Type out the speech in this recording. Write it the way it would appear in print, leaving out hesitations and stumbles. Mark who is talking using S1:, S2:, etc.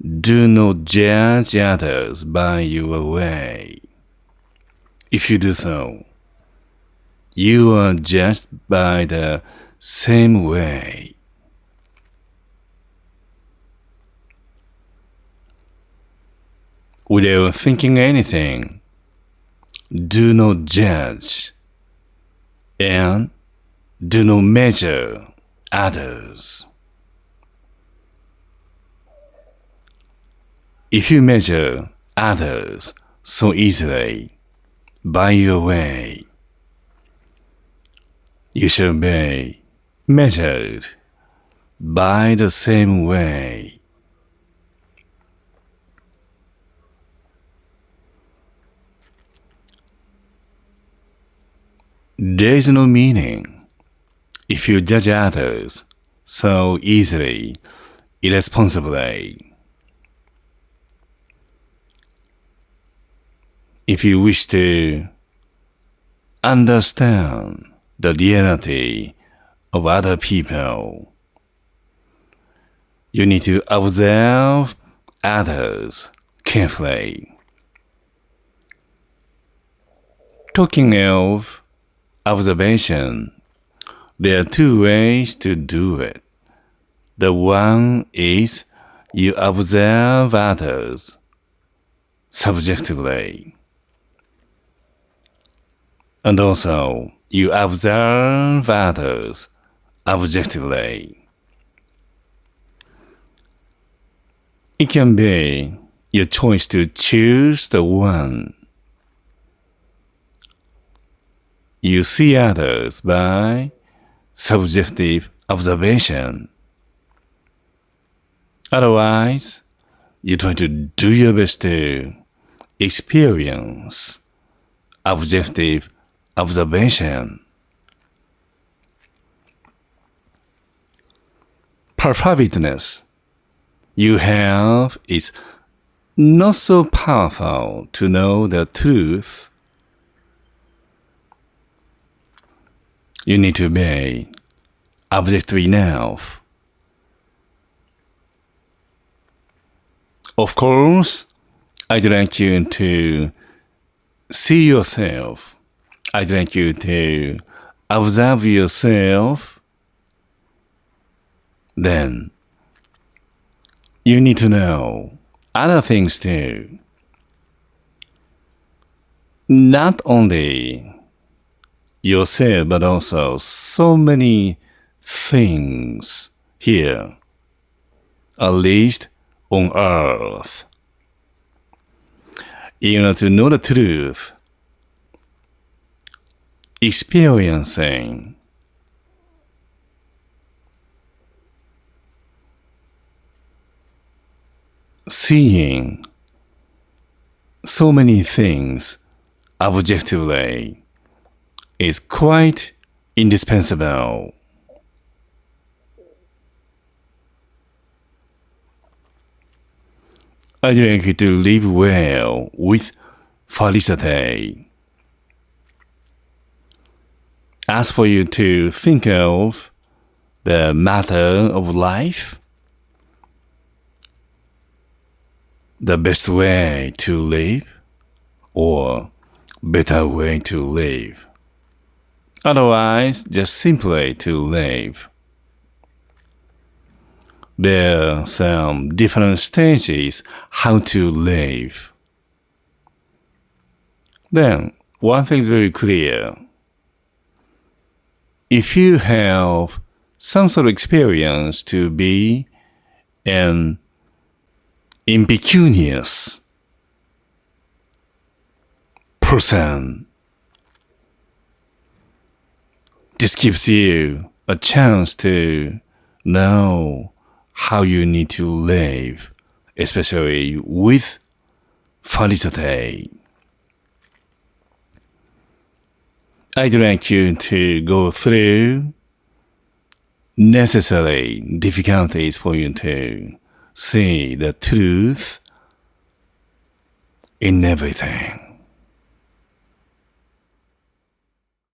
S1: Do not judge others by your way. If you do so, you are judged by the same way. Without thinking anything, do not judge and do not measure others. If you measure others so easily by your way, you shall be measured by the same way. There is no meaning if you judge others so easily, irresponsibly. If you wish to understand the reality of other people, you need to observe others carefully. Talking of observation, there are two ways to do it. The one is you observe others subjectively, and also you observe others objectively. It can be your choice to choose the one. You see others by subjective observation. Otherwise, you try to do your best to experience objective observation. Perfectness you have is not so powerful to know the truth. You need to be objective enough. Of course, I'd like you to see yourself. I'd like you to observe yourself. Then, you need to know other things too. Not only yourself, but also so many things here, at least on earth. In order to know the truth, experiencing seeing so many things objectively is quite indispensable. I'd like you to live well with felicity. Ask for you to think of the matter of life, the best way to live, or better way to live. Otherwise, just simply to live. There are some different stages how to live. Then, one thing is very clear. If you have some sort of experience to be an impecunious person, this gives you a chance to know how you need to live, especially with felicity. I'd like you to go through necessary difficulties for you to see the truth in everything.